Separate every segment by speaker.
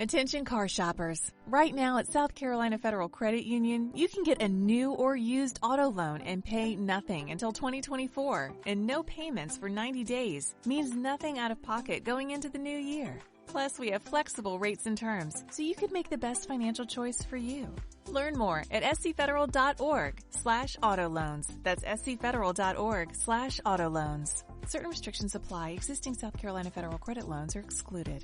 Speaker 1: Attention car shoppers. Right now at South Carolina Federal Credit Union, you can get a new or used auto loan and pay nothing until 2024. And no payments for 90 days means nothing out of pocket going into the new year. Plus, we have flexible rates and terms, so you could make the best financial choice for you. Learn more at scfederal.org/auto loans. That's scfederal.org/auto loans. Certain restrictions apply. Existing South Carolina Federal credit loans are excluded.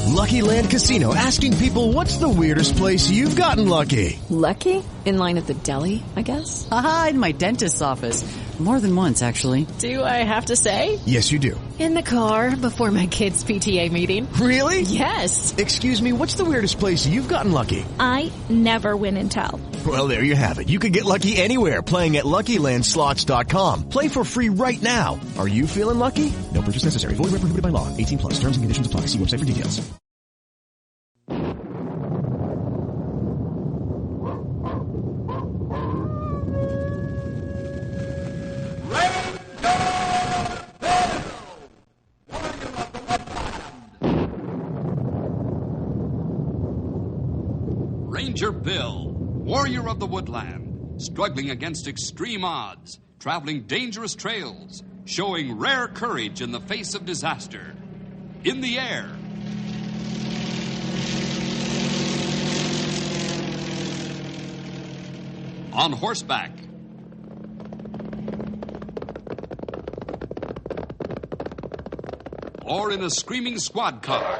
Speaker 2: Lucky Land Casino, asking people, what's the weirdest place you've gotten lucky?
Speaker 3: Lucky? In line at the deli, I guess?
Speaker 4: Aha, in my dentist's office. More than once, actually.
Speaker 3: Do I have to say?
Speaker 2: Yes, you do.
Speaker 3: In the car before my kids' PTA meeting.
Speaker 2: Really?
Speaker 3: Yes.
Speaker 2: Excuse me, what's the weirdest place you've gotten lucky?
Speaker 5: I never win and tell.
Speaker 2: Well, there you have it. You can get lucky anywhere, playing at LuckyLandSlots.com. Play for free right now. Are you feeling lucky? No purchase necessary. Void where prohibited by law. 18 plus. Terms and conditions apply. See website for details.
Speaker 6: Ranger Bill, warrior of the woodland, struggling against extreme odds, traveling dangerous trails, showing rare courage in the face of disaster. In the air. On horseback. Or in a screaming squad car.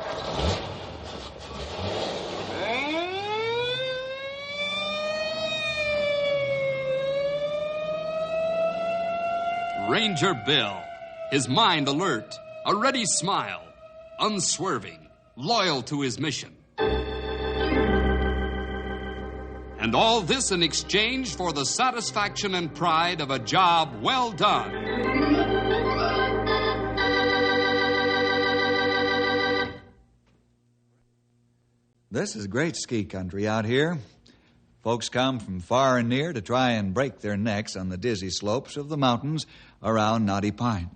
Speaker 6: Ranger Bill, his mind alert, a ready smile, unswerving, loyal to his mission. And all this in exchange for the satisfaction and pride of a job well done.
Speaker 7: This is great ski country out here. Folks come from far and near to try and break their necks on the dizzy slopes of the mountains around Knotty Pine.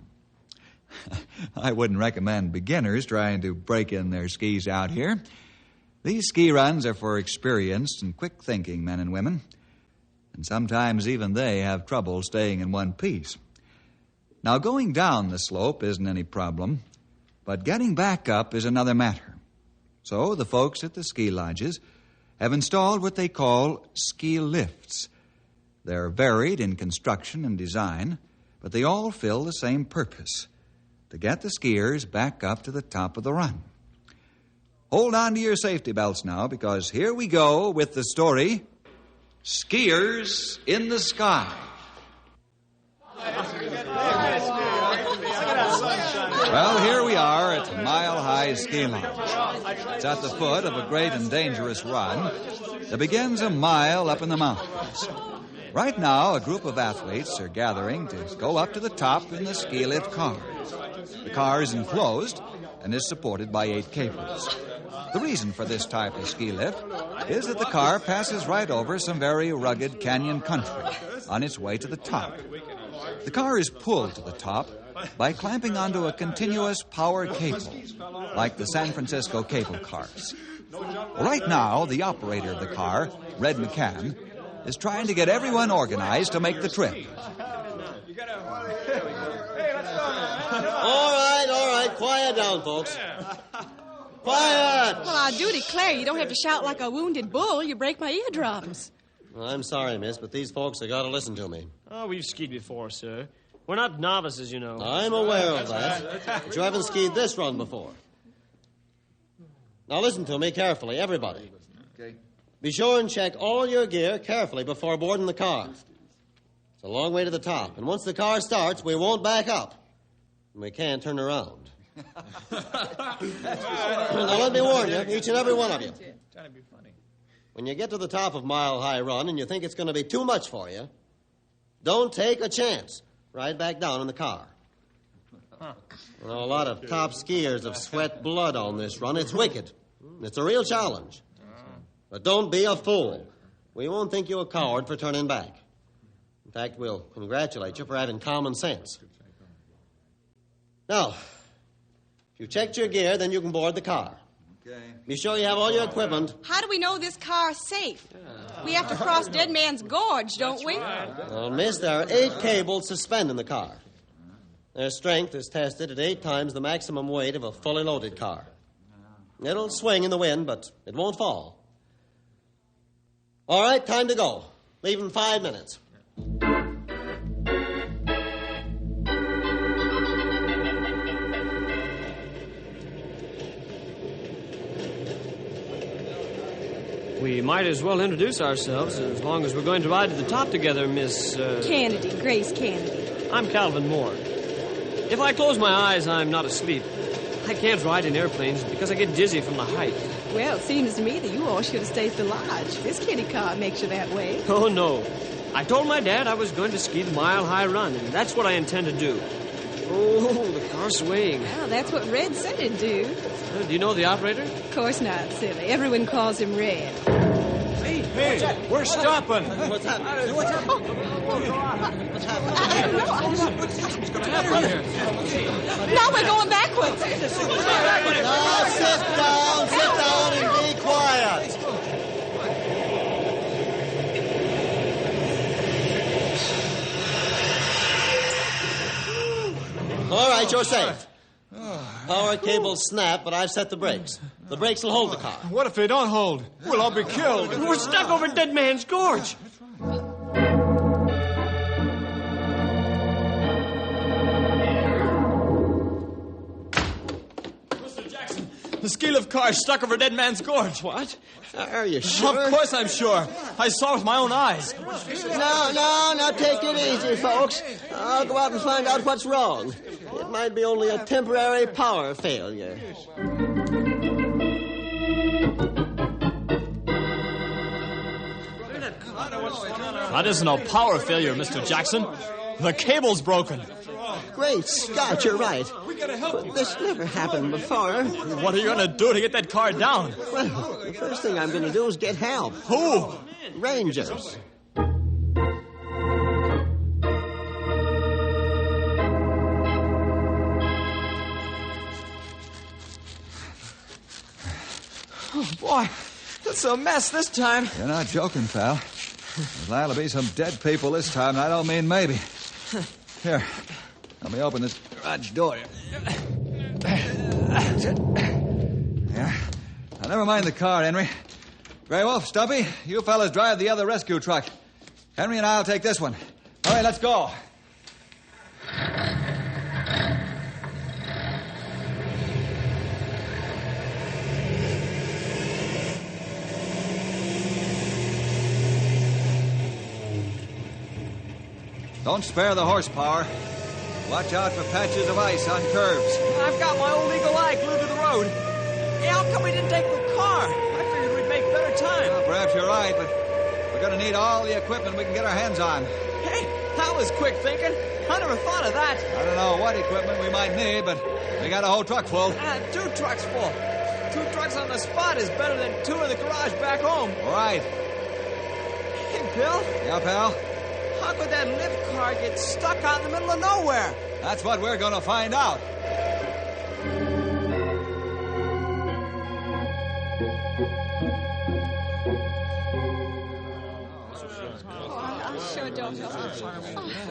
Speaker 7: I wouldn't recommend beginners trying to break in their skis out here. These ski runs are for experienced and quick-thinking men and women, and sometimes even they have trouble staying in one piece. Now, going down the slope isn't any problem, but getting back up is another matter. So the folks at the ski lodges have installed what they call ski lifts. They're varied in construction and design, but they all fill the same purpose, to get the skiers back up to the top of the run. Hold on to your safety belts now, because here we go with the story, Skiers in the Sky. Well, here we are at Mile High Ski Lodge. It's at the foot of a great and dangerous run that begins a mile up in the mountains. Right now, a group of athletes are gathering to go up to the top in the ski lift car. The car is enclosed and is supported by 8 cables. The reason for this type of ski lift is that the car passes right over some very rugged canyon country on its way to the top. The car is pulled to the top by clamping onto a continuous power cable, like the San Francisco cable cars. Right now, the operator of the car, Red McCann, is trying to get everyone organized to make the trip.
Speaker 8: All right, quiet down, folks. Quiet!
Speaker 9: Well, I do declare you don't have to shout like a wounded bull. You break my eardrums.
Speaker 8: Well, I'm sorry, miss, but these folks have got to listen to me.
Speaker 10: Oh, we've skied before, sir. We're not novices, you know.
Speaker 8: I'm aware of that, but you haven't skied this run before. Now listen to me carefully, everybody.
Speaker 7: Okay.
Speaker 8: Be sure and check all your gear carefully before boarding the car. It's a long way to the top, and once the car starts, we won't back up. And we can't turn around. Now let me warn you, each and every one of you.
Speaker 11: Trying to be funny.
Speaker 8: When you get to the top of Mile High Run and you think it's going to be too much for you, don't take a chance. Ride back down in the car. You know, a lot of top skiers have sweat blood on this run. It's wicked. It's a real challenge. But don't be a fool. We won't think you a coward for turning back. In fact, we'll congratulate you for having common sense. Now, if you've checked your gear, then you can board the car. Okay. Be sure you have all your equipment.
Speaker 9: How do we know this car's safe? We have to cross Dead Man's Gorge, don't we?
Speaker 8: Well, miss, there are 8 cables suspending the car. Their strength is tested at 8 times the maximum weight of a fully loaded car. It'll swing in the wind, but it won't fall. All right, time to go. Leave in 5 minutes.
Speaker 10: We might as well introduce ourselves as long as we're going to ride to the top together, Miss...
Speaker 9: Canaday, Grace Canaday.
Speaker 10: I'm Calvin Moore. If I close my eyes, I'm not asleep. I can't ride in airplanes because I get dizzy from the height.
Speaker 9: Well, it seems to me that you all should have stayed at the lodge. This kitty car makes you that way.
Speaker 10: Oh, no. I told my dad I was going to ski the Mile High Run, and that's what I intend to do. Oh, the car's swaying.
Speaker 9: Well, that's what Red said it'd do.
Speaker 10: Do you know the operator?
Speaker 9: Of course not, silly. Everyone calls him Red.
Speaker 11: Hey, we're stopping.
Speaker 8: What's happening? What's happening?
Speaker 11: What's going to happen here?
Speaker 9: Now we're going backwards.
Speaker 8: Now, sit down and be quiet. All right, you're safe. Power cable snap, but I've set the brakes. The brakes will hold the car.
Speaker 11: What if they don't hold? We'll all be killed.
Speaker 10: We're stuck over Dead Man's Gorge.
Speaker 11: Mr. Jackson, the ski lift car is stuck over Dead Man's Gorge.
Speaker 8: What? Are you sure?
Speaker 11: Of course I'm sure. I saw it with my own eyes.
Speaker 8: No, take it easy, folks. I'll go out and find out what's wrong. It might be only a temporary power failure.
Speaker 11: That isn't a power failure, Mr. Jackson. The cable's broken.
Speaker 8: Great Scott, you're right. But this never happened before.
Speaker 11: What are you going to do to get that car down?
Speaker 8: Well, the first thing I'm going to do is get help.
Speaker 11: Who?
Speaker 8: Rangers.
Speaker 11: Oh, boy, it's a mess this time.
Speaker 7: You're not joking, pal. There's liable to be some dead people this time, and I don't mean maybe. Here, let me open this garage door. Yeah. Now, never mind the car, Henry. Grey Wolf, Stumpy, you fellas drive the other rescue truck. Henry and I'll take this one. All right, let's go. Don't spare the horsepower. Watch out for patches of ice on curves.
Speaker 11: I've got my old eagle eye glued to the road. Hey, how come we didn't take the car? I figured we'd make better time.
Speaker 7: Well, perhaps you're right, but we're going to need all the equipment we can get our hands on.
Speaker 11: Hey, that was quick thinking. I never thought of that.
Speaker 7: I don't know what equipment we might need, but we got a whole truck full.
Speaker 11: 2 trucks full. 2 trucks on the spot is better than 2 in the garage back home.
Speaker 7: All right.
Speaker 11: Hey, Bill.
Speaker 7: Yeah, pal?
Speaker 11: How could that lift car get stuck out in the middle of nowhere?
Speaker 7: That's what we're going to find out.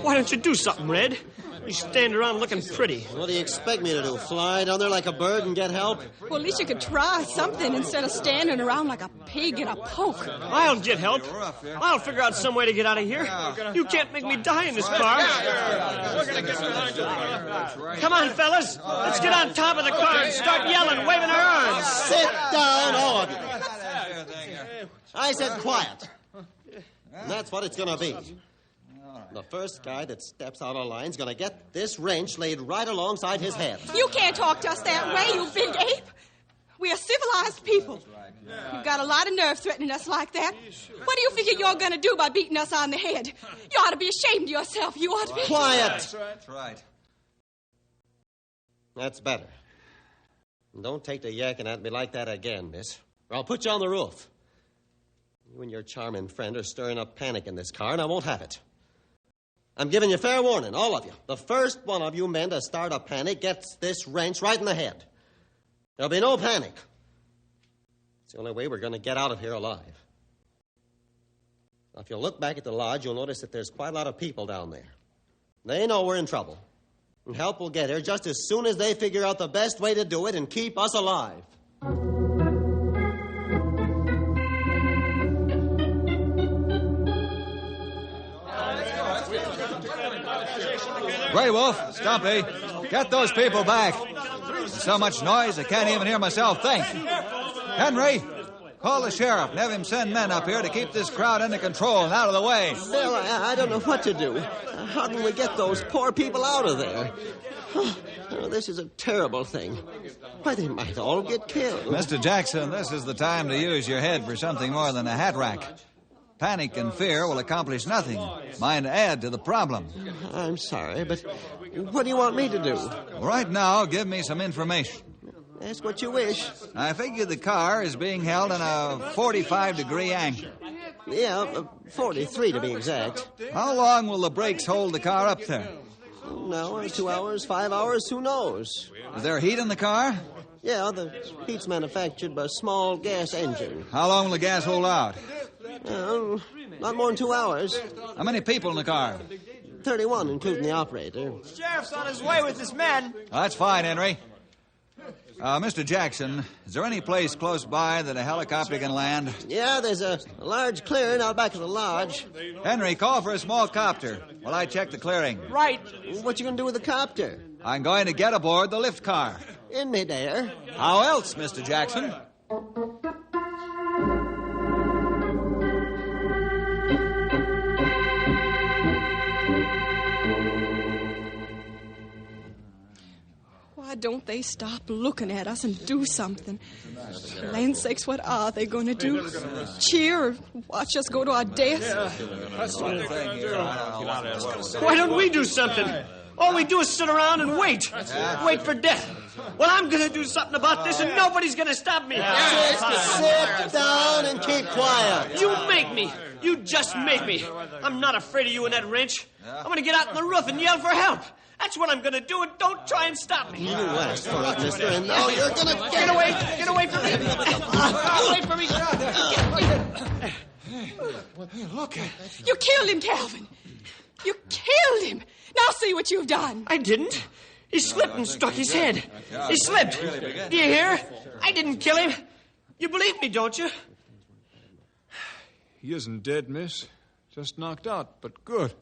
Speaker 10: Why don't you do something, Red? You stand around looking pretty.
Speaker 8: What do you expect me to do? Fly down there like a bird and get help?
Speaker 9: Well, at least you could try something instead of standing around like a pig in a poke.
Speaker 10: I'll get help. I'll figure out some way to get out of here. You can't make me die in this car. Come on, fellas. Let's get on top of the car and start yelling, waving our arms.
Speaker 8: Sit down, all of you. I said quiet. And that's what it's going to be. The first guy that steps out of line's going to get this wrench laid right alongside his head.
Speaker 9: You can't talk to us that way, you big ape. We are civilized people. You've got a lot of nerve threatening us like that. What do you figure you're going to do by beating us on the head? You ought to be ashamed of yourself. You ought to be...
Speaker 8: Quiet.
Speaker 7: That's right.
Speaker 8: That's better. And don't take to yakking at me like that again, miss, or I'll put you on the roof. You and your charming friend are stirring up panic in this car, and I won't have it. I'm giving you fair warning, all of you. The first one of you men to start a panic gets this wrench right in the head. There'll be no panic. It's the only way we're going to get out of here alive. Now, if you look back at the lodge, you'll notice that there's quite a lot of people down there. They know we're in trouble. And help will get here just as soon as they figure out the best way to do it and keep us alive.
Speaker 7: Grey Wolf, Stumpy, get those people back. There's so much noise I can't even hear myself think. Henry, call the sheriff and have him send men up here to keep this crowd under control and out of the way.
Speaker 8: Bill, I don't know what to do. How can we get those poor people out of there? Oh, this is a terrible thing. Why, they might all get killed.
Speaker 7: Mr. Jackson, this is the time to use your head for something more than a hat rack. Panic and fear will accomplish nothing. Might add to the problem.
Speaker 8: I'm sorry, but what do you want me to do?
Speaker 7: Right now, give me some information.
Speaker 8: Ask what you wish.
Speaker 7: I figure the car is being held in a 45-degree angle.
Speaker 8: Yeah, 43 to be exact.
Speaker 7: How long will the brakes hold the car up there?
Speaker 8: An hour, 2 hours, 5 hours, who knows?
Speaker 7: Is there heat in the car?
Speaker 8: Yeah, the heat's manufactured by a small gas engine.
Speaker 7: How long will the gas hold out?
Speaker 8: Not more than 2 hours.
Speaker 7: How many people in the car?
Speaker 8: 31, including the operator.
Speaker 11: Sheriff's on his way with his men.
Speaker 7: That's fine, Henry. Mr. Jackson, is there any place close by that a helicopter can land?
Speaker 8: Yeah, there's a large clearing out back of the lodge.
Speaker 7: Henry, call for a small copter while I check the clearing.
Speaker 11: Right.
Speaker 8: What you going to do with the copter?
Speaker 7: I'm going to get aboard the lift car.
Speaker 8: In midair.
Speaker 7: How else, Mr. Jackson?
Speaker 9: Why don't they stop looking at us and do something? For land's sakes, what are they going to do? Cheer or watch us go to our death?
Speaker 10: Why don't we do something? All we do is sit around and wait. Wait for death. Well, I'm going to do something about this, and nobody's going to stop me.
Speaker 8: Sit down and keep quiet.
Speaker 10: You make me. You just make me. I'm not afraid of you and that wrench. I'm going to get out on the roof and yell for help. That's what I'm going to do, and don't try and stop me.
Speaker 8: You asked for it, mister, and now you're going to
Speaker 10: get away. Get away from me. Get away from me.
Speaker 11: Look.
Speaker 9: You killed him, Calvin. You killed him. Now see what you've done.
Speaker 10: I didn't. He slipped and struck his head. He slipped. Do you hear? I didn't kill him. You believe me, don't you?
Speaker 12: He isn't dead, miss. Just knocked out, but good.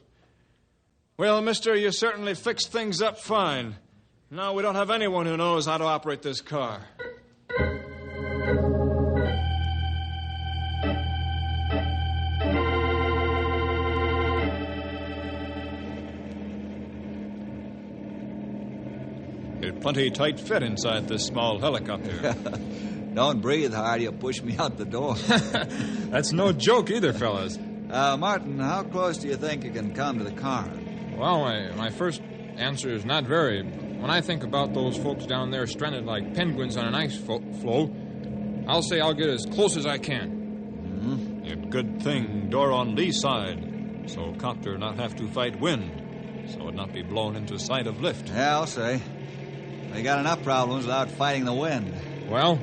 Speaker 12: Well, mister, you certainly fixed things up fine. Now we don't have anyone who knows how to operate this car. It's plenty tight fit inside this small helicopter.
Speaker 7: Don't breathe hard, you'll push me out the door.
Speaker 12: That's no joke either, fellas.
Speaker 7: Martin, how close do you think you can come to the car?
Speaker 13: Well, my first answer is not very. When I think about those folks down there stranded like penguins on an ice floe, I'll say I'll get as close as I can.
Speaker 12: Mm-hmm. Good thing door on lee side, so copter not have to fight wind, so it not be blown into sight of lift.
Speaker 7: Yeah, I'll say. We got enough problems without fighting the wind.
Speaker 13: Well,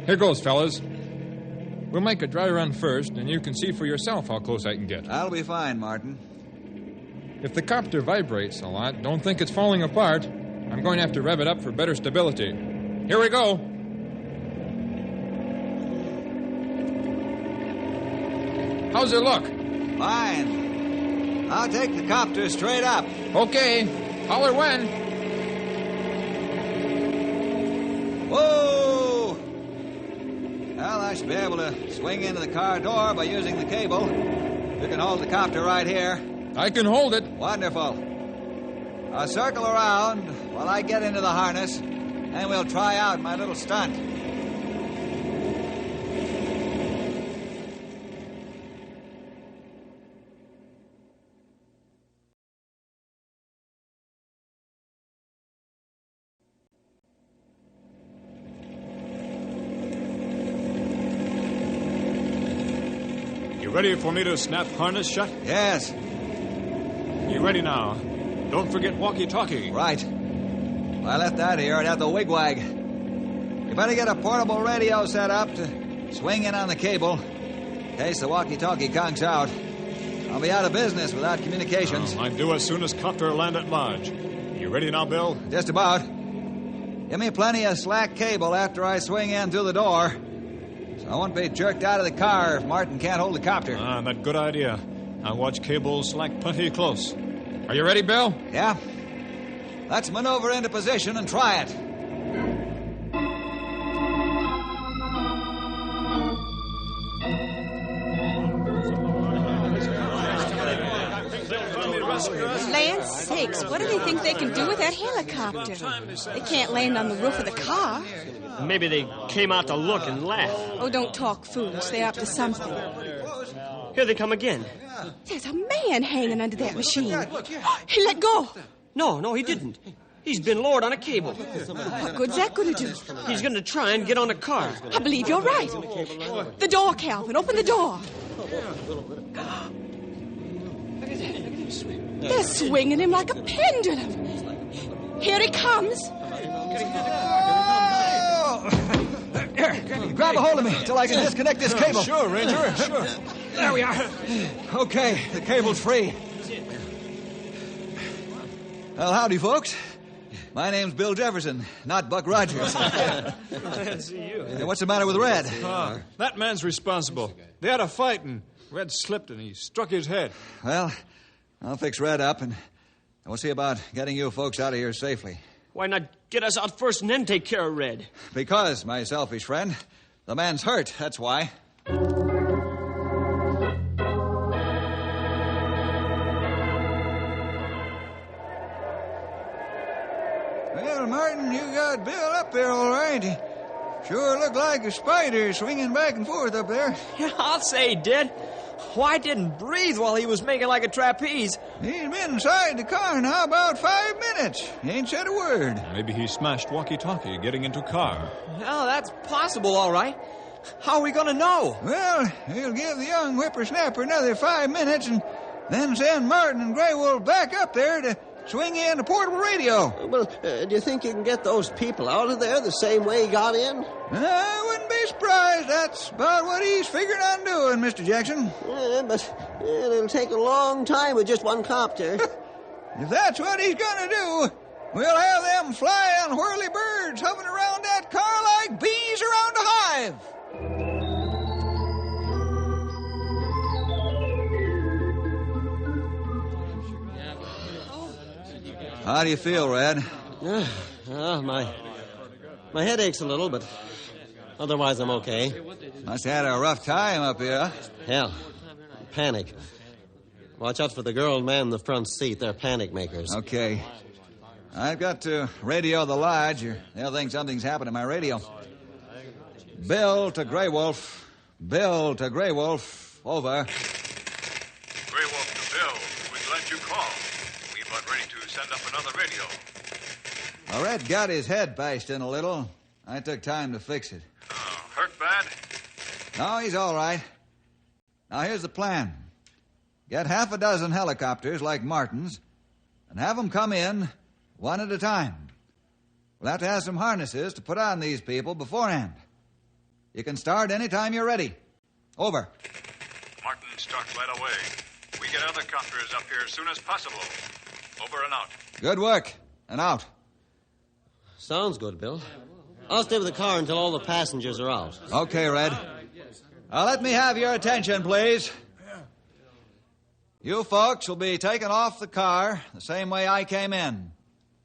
Speaker 13: here goes, fellas. We'll make a dry run first, and you can see for yourself how close I can get.
Speaker 7: That'll be fine, Martin.
Speaker 13: If the copter vibrates a lot, don't think it's falling apart. I'm going to have to rev it up for better stability. Here we go. How's it look?
Speaker 7: Fine. I'll take the copter straight up.
Speaker 13: Okay. Holler when.
Speaker 7: Whoa! Well, I should be able to swing into the car door by using the cable. You can hold the copter right here.
Speaker 13: I can hold it.
Speaker 7: Wonderful. I'll circle around while I get into the harness, and we'll try out my little stunt.
Speaker 12: You ready for me to snap harness shut?
Speaker 7: Yes.
Speaker 12: You ready now? Don't forget walkie-talkie.
Speaker 7: Right. If I left that here, I'd have the wigwag. You better get a portable radio set up to swing in on the cable. In case the walkie-talkie conks out, I'll be out of business without communications.
Speaker 12: I'm due as soon as copter land at Lodge. You ready now, Bill?
Speaker 7: Just about. Give me plenty of slack cable after I swing in through the door, so I won't be jerked out of the car if Martin can't hold the copter.
Speaker 12: That good idea. I'll watch cable slack plenty close. Are you ready, Bill?
Speaker 7: Yeah. Let's maneuver into position and try it.
Speaker 9: Land sakes, what do they think they can do with that helicopter? They can't land on the roof of the car.
Speaker 10: Maybe they came out to look and laugh.
Speaker 9: Oh, don't talk foolish. They're up to something.
Speaker 10: Here they come again.
Speaker 9: There's a man hanging under that machine. He let go.
Speaker 10: No, he didn't. He's been lowered on a cable.
Speaker 9: What good's that going to do?
Speaker 10: He's going to try and get on the car.
Speaker 9: I believe you're right. The door, Calvin. Open the door. They're swinging him like a pendulum. Here he comes.
Speaker 7: Here, grab a hold of me till I can disconnect this cable.
Speaker 12: Sure, Ranger, sure.
Speaker 7: There we are. Okay, the cable's free. Well, howdy, folks. My name's Bill Jefferson, not Buck Rogers.
Speaker 12: Glad to see you.
Speaker 7: Hey, what's the matter with Red?
Speaker 12: That man's responsible. They had a fight, and Red slipped, and he struck his head.
Speaker 7: Well, I'll fix Red up, and we'll see about getting you folks out of here safely.
Speaker 10: Why not get us out first and then take care of Red?
Speaker 7: Because, my selfish friend, the man's hurt, that's why. Well, Martin, you got Bill up there all right. He sure looked like a spider swinging back and forth up there.
Speaker 11: Yeah, I'll say he did. Why didn't breathe while he was making like a trapeze?
Speaker 7: He's been inside the car now about 5 minutes. He ain't said a word.
Speaker 12: Maybe he smashed walkie-talkie getting into car.
Speaker 11: Well, that's possible, all right. How are we going to know?
Speaker 7: Well, we'll give the young whippersnapper another 5 minutes and then send Martin and Grey Wolf back up there to swing in a portable radio.
Speaker 8: Well, do you think you can get those people out of there the same way he got in?
Speaker 7: I wouldn't be surprised. That's about what he's figuring on doing, Mr. Jackson.
Speaker 8: Yeah, but it'll take a long time with just one copter.
Speaker 7: If that's what he's going to do, we'll have them flying whirly birds hovering around that car like bees around a hive. How do you feel, Red?
Speaker 8: My head aches a little, but otherwise I'm okay.
Speaker 7: Must have had a rough time up here.
Speaker 8: Hell, panic. Watch out for the girl and man in the front seat. They're panic makers.
Speaker 7: Okay. I've got to radio the lodge, or they'll think something's happened to my radio. Bill to Grey Wolf. Bill to Grey Wolf. Over.
Speaker 14: Grey Wolf to Bill. We're glad you called. We're about ready to send up another radio.
Speaker 7: Well, Red got his head bashed in a little. I took time to fix it.
Speaker 14: Hurt bad?
Speaker 7: No, he's all right. Now, here's the plan. Get half a dozen helicopters like Martin's and have them come in one at a time. We'll have to have some harnesses to put on these people beforehand. You can start any time you're ready. Over.
Speaker 14: Martin, start right away. We get other copters up here as soon as possible. Over and out.
Speaker 7: Good work. And out.
Speaker 8: Sounds good, Bill. I'll stay with the car until all the passengers are out.
Speaker 7: Okay, Red. Now, let me have your attention, please. You folks will be taken off the car the same way I came in.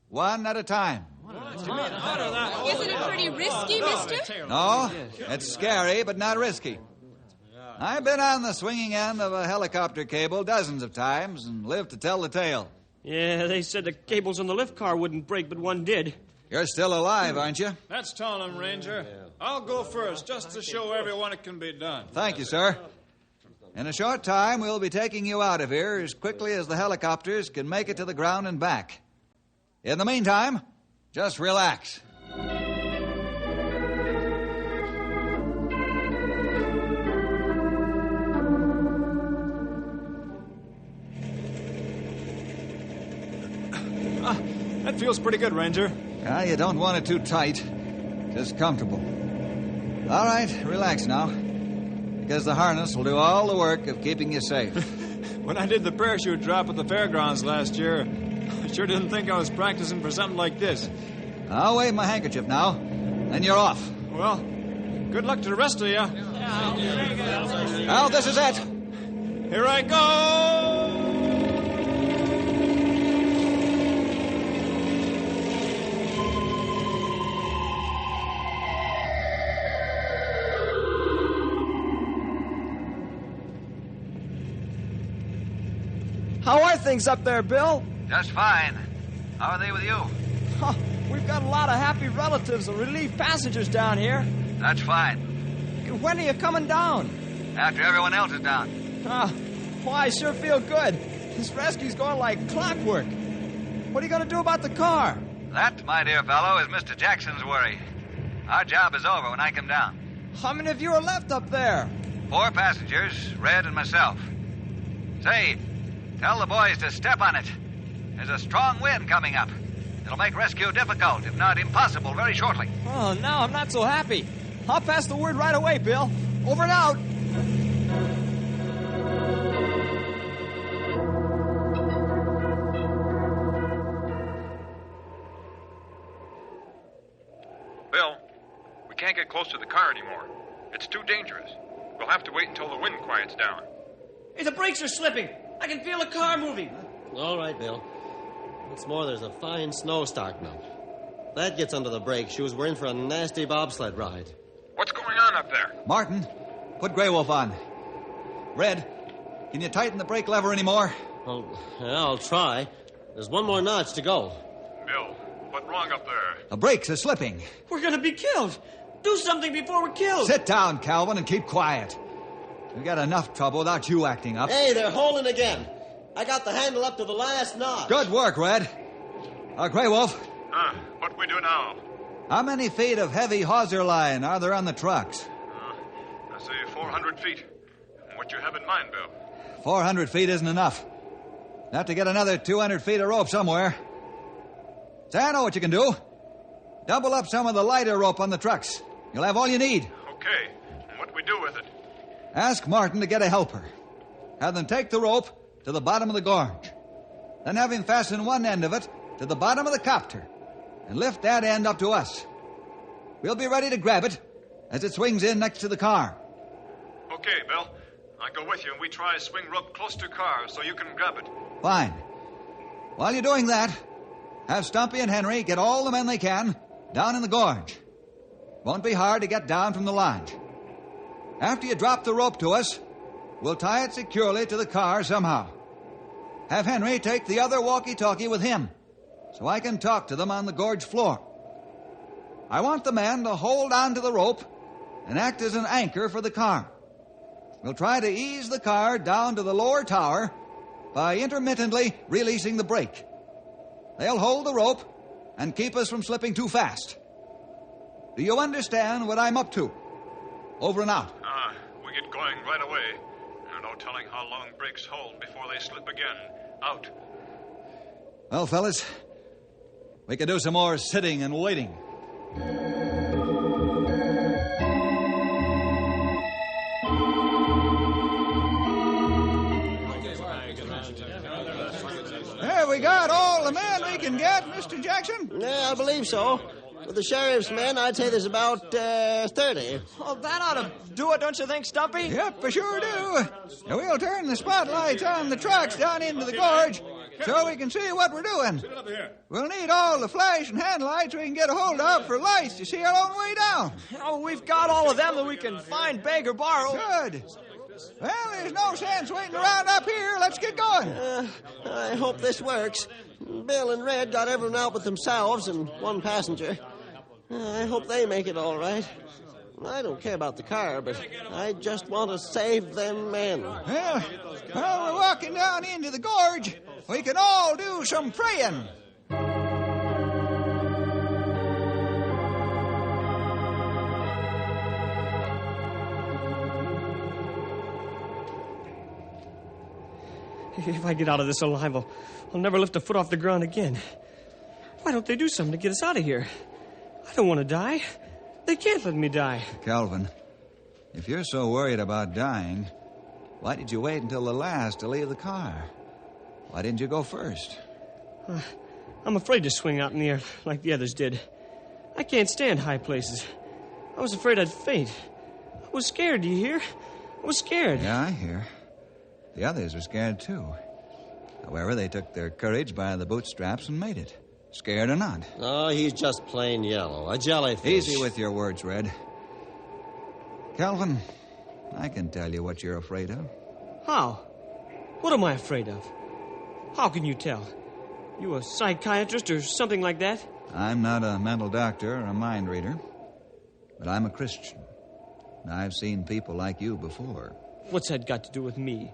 Speaker 7: One at a time.
Speaker 9: Isn't it pretty risky, mister?
Speaker 7: No, it's scary, but not risky. I've been on the swinging end of a helicopter cable dozens of times and lived to tell the tale.
Speaker 10: Yeah, they said the cables on the lift car wouldn't break, but one did.
Speaker 7: You're still alive, aren't you?
Speaker 12: That's telling, Ranger. I'll go first, just to show everyone it can be done.
Speaker 7: Thank you, sir. In a short time, we'll be taking you out of here as quickly as the helicopters can make it to the ground and back. In the meantime, just relax.
Speaker 12: That feels pretty good, Ranger.
Speaker 7: You don't want it too tight. Just comfortable. All right, relax now. Because the harness will do all the work of keeping you safe.
Speaker 12: When I did the parachute drop at the fairgrounds last year, I sure didn't think I was practicing for something like this.
Speaker 7: I'll wave my handkerchief now, then you're off.
Speaker 12: Well, good luck to the rest of you.
Speaker 7: Well, this is it.
Speaker 12: Here I go!
Speaker 11: How are things up there, Bill?
Speaker 15: Just fine. How are they with you?
Speaker 11: Huh, we've got a lot of happy relatives and relief passengers down here.
Speaker 15: That's fine.
Speaker 11: When are you coming down?
Speaker 15: After everyone else is down.
Speaker 11: I sure feel good. This rescue's going like clockwork. What are you going to do about the car?
Speaker 15: That, my dear fellow, is Mr. Jackson's worry. Our job is over when I come down.
Speaker 11: How many of you are left up there?
Speaker 15: 4 passengers, Red and myself. Say, tell the boys to step on it. There's a strong wind coming up. It'll make rescue difficult, if not impossible, very shortly.
Speaker 11: Oh, now I'm not so happy. I'll pass the word right away, Bill. Over and out.
Speaker 13: Bill, we can't get close to the car anymore. It's too dangerous. We'll have to wait until the wind quiets down.
Speaker 10: Hey, the brakes are slipping. I can feel the car moving.
Speaker 8: All right, Bill. What's more, there's a fine snow starting up. If that gets under the brake shoes, we're in for a nasty bobsled ride.
Speaker 13: What's going on up there?
Speaker 7: Martin, put Grey Wolf on. Red, can you tighten the brake lever anymore?
Speaker 8: Well, yeah, I'll try. There's one more notch to go.
Speaker 14: Bill, what's wrong up there?
Speaker 7: The brakes are slipping.
Speaker 10: We're going to be killed. Do something before we're killed.
Speaker 7: Sit down, Calvin, and keep quiet. We've got enough trouble without you acting up.
Speaker 8: Hey, they're holding again. I got the handle up to the last notch.
Speaker 7: Good work, Red. Grey Wolf.
Speaker 14: What we do now?
Speaker 7: How many feet of heavy hawser line are there on the trucks?
Speaker 14: I say 400 feet. What you have in mind, Bill?
Speaker 7: 400 feet isn't enough. You'll have to get another 200 feet of rope somewhere. Say, I know what you can do. Double up some of the lighter rope on the trucks. You'll have all you need.
Speaker 14: Okay. What do we do with it?
Speaker 7: Ask Martin to get a helper. Have them take the rope to the bottom of the gorge. Then have him fasten one end of it to the bottom of the copter and lift that end up to us. We'll be ready to grab it as it swings in next to the car.
Speaker 14: Okay, Bill. I go with you and we try to swing rope close to car so you can grab it.
Speaker 7: Fine. While you're doing that, have Stumpy and Henry get all the men they can down in the gorge. Won't be hard to get down from the lodge. After you drop the rope to us, we'll tie it securely to the car somehow. Have Henry take the other walkie-talkie with him so I can talk to them on the gorge floor. I want the men to hold on to the rope and act as an anchor for the car. We'll try to ease the car down to the lower tower by intermittently releasing the brake. They'll hold the rope and keep us from slipping too fast. Do you understand what I'm up to? Over and out.
Speaker 14: We get going right away. No telling how long brakes hold before they slip again. Out.
Speaker 7: Well, fellas, we could do some more sitting and waiting. Have we got all the men we can get, Mr. Jackson?
Speaker 8: Yeah, I believe so. With the sheriff's men, I'd say there's about 30.
Speaker 11: Oh, that ought to do it, don't you think, Stumpy?
Speaker 7: Yep, I sure do. Now, we'll turn the spotlights on the trucks down into the gorge so we can see what we're doing. We'll need all the flash and hand lights we can get a hold of for lights to see our own way down.
Speaker 11: Oh, we've got all of them that we can find, beg, or borrow.
Speaker 7: Good. Well, there's no sense waiting around up here. Let's get going.
Speaker 8: I hope this works. Bill and Red got everyone out with themselves and one passenger. I hope they make it all right. I don't care about the car, but I just want to save them men.
Speaker 7: Well, we're walking down into the gorge. We can all do some praying.
Speaker 10: If I get out of this alive, I'll never lift a foot off the ground again. Why don't they do something to get us out of here? I don't want to die. They can't let me die.
Speaker 7: Calvin, if you're so worried about dying, why did you wait until the last to leave the car? Why didn't you go first?
Speaker 10: I'm afraid to swing out in the air like the others did. I can't stand high places. I was afraid I'd faint. I was scared, do you hear? I was scared.
Speaker 7: Yeah, I hear. The others were scared, too. However, they took their courage by the bootstraps and made it. Scared or not.
Speaker 8: Oh, he's just plain yellow. A jellyfish.
Speaker 7: Easy with your words, Red. Calvin, I can tell you what you're afraid of.
Speaker 10: How? What am I afraid of? How can you tell? You a psychiatrist or something like that?
Speaker 7: I'm not a mental doctor or a mind reader, but I'm a Christian. And I've seen people like you before.
Speaker 10: What's that got to do with me?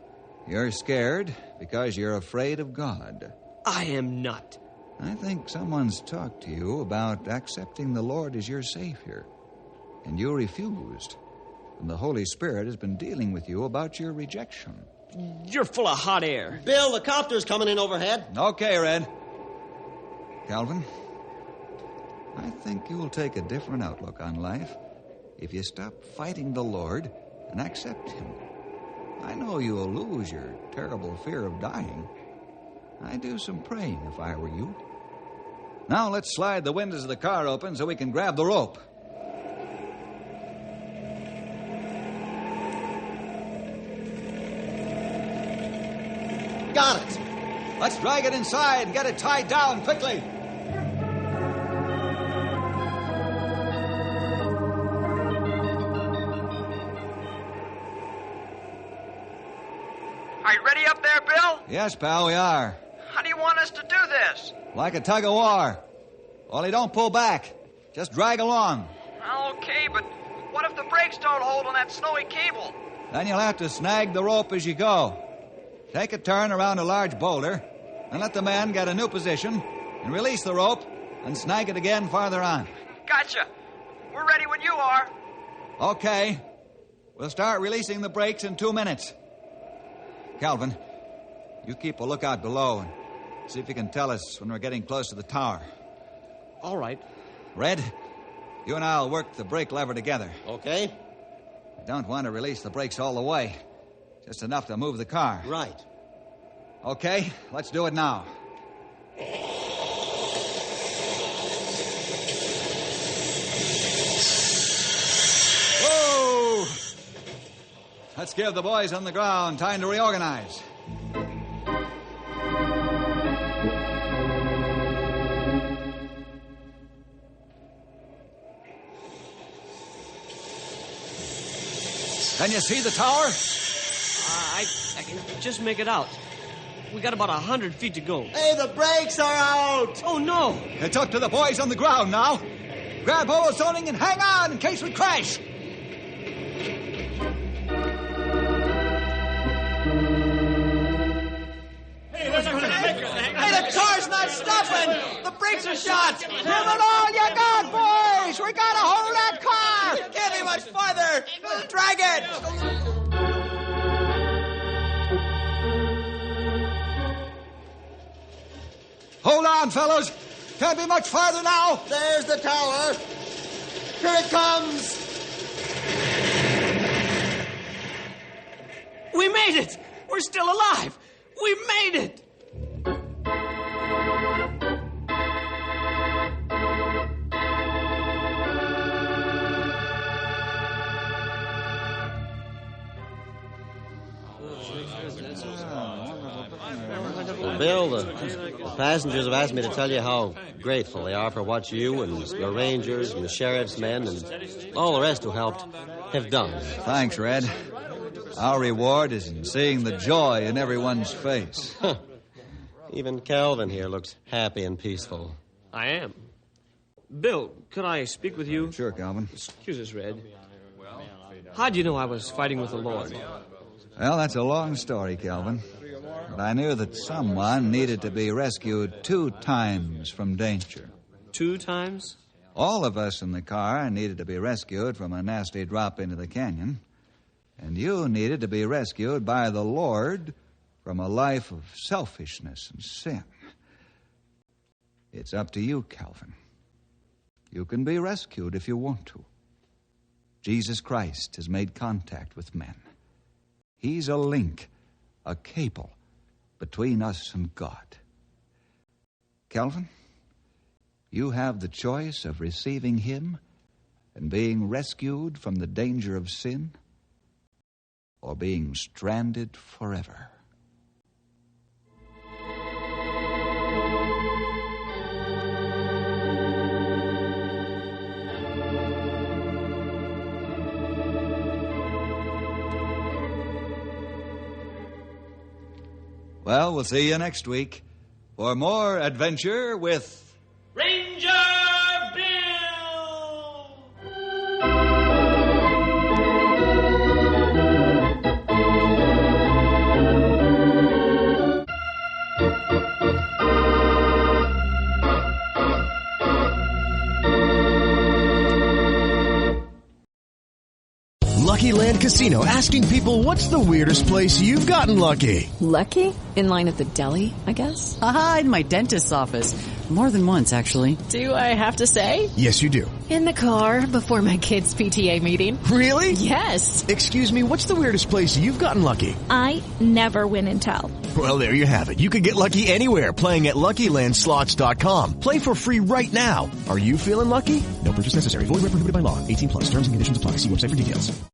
Speaker 7: You're scared because you're afraid of God.
Speaker 10: I am not.
Speaker 7: I think someone's talked to you about accepting the Lord as your Savior, and you refused. And the Holy Spirit has been dealing with you about your rejection.
Speaker 10: You're full of hot air.
Speaker 8: Bill, the copter's coming in overhead.
Speaker 7: Okay, Red. Calvin, I think you'll take a different outlook on life if you stop fighting the Lord and accept Him. I know you'll lose your terrible fear of dying. I'd do some praying if I were you. Now let's slide the windows of the car open so we can grab the rope.
Speaker 8: Got it.
Speaker 7: Let's drag it inside and get it tied down quickly.
Speaker 16: Are you ready up there, Bill?
Speaker 7: Yes, pal, we are.
Speaker 16: How do you want us to do this?
Speaker 7: Like a tug of war. Only don't pull back. Just drag along.
Speaker 16: Okay, but what if the brakes don't hold on that snowy cable?
Speaker 7: Then you'll have to snag the rope as you go. Take a turn around a large boulder and let the men get a new position and release the rope and snag it again farther on.
Speaker 16: Gotcha. We're ready when you are.
Speaker 7: Okay. We'll start releasing the brakes in 2 minutes. Calvin, you keep a lookout below and see if you can tell us when we're getting close to the tower.
Speaker 10: All right.
Speaker 7: Red, you and I'll work the brake lever together.
Speaker 8: Okay.
Speaker 7: I don't want to release the brakes all the way. Just enough to move the car.
Speaker 8: Right.
Speaker 7: Okay, let's do it now. Whoa! Let's give the boys on the ground time to reorganize. Can you see the tower?
Speaker 10: I can just make it out. We got about 100 feet to go.
Speaker 8: Hey, the brakes are out!
Speaker 10: Oh, no!
Speaker 7: It's up to the boys on the ground now. Grab hold of something and hang on in case we crash.
Speaker 11: Hey, the car's not stopping! The brakes are shot!
Speaker 7: Give it all you got, boys! We gotta hold that car!
Speaker 11: It can't be much farther! Drag it!
Speaker 7: Hold on, fellows. Can't be much farther now.
Speaker 8: There's the tower. Here it comes.
Speaker 10: We made it! We're still alive! We made it!
Speaker 8: Bill, the passengers have asked me to tell you how grateful they are for what you and the rangers and the sheriff's men and all the rest who helped have done.
Speaker 7: Thanks, Red. Our reward is in seeing the joy in everyone's face.
Speaker 8: Even Calvin here looks happy and peaceful.
Speaker 10: I am. Bill, could I speak with you?
Speaker 7: Sure, Calvin.
Speaker 10: Excuse us, Red. How'd you know I was fighting with the Lord?
Speaker 7: Well, that's a long story, Calvin. But I knew that someone needed to be rescued 2 times from danger.
Speaker 10: 2 times?
Speaker 7: All of us in the car needed to be rescued from a nasty drop into the canyon. And you needed to be rescued by the Lord from a life of selfishness and sin. It's up to you, Calvin. You can be rescued if you want to. Jesus Christ has made contact with men. He's a link, a cable between us and God. Calvin, you have the choice of receiving him and being rescued from the danger of sin, or being stranded forever. Well, we'll see you next week for more adventure with
Speaker 17: Ranger Bill!
Speaker 2: Lucky Land Casino, asking people, what's the weirdest place you've gotten lucky?
Speaker 3: Lucky? In line at the deli, I guess?
Speaker 4: Aha, in my dentist's office. More than once, actually.
Speaker 3: Do I have to say?
Speaker 2: Yes, you do.
Speaker 3: In the car before my kids' PTA meeting.
Speaker 2: Really?
Speaker 3: Yes.
Speaker 2: Excuse me, what's the weirdest place you've gotten lucky?
Speaker 5: I never win and tell.
Speaker 2: Well, there you have it. You can get lucky anywhere, playing at LuckyLandSlots.com. Play for free right now. Are you feeling lucky? No purchase necessary. Void where prohibited by law. 18+. Terms and conditions apply. See website for details.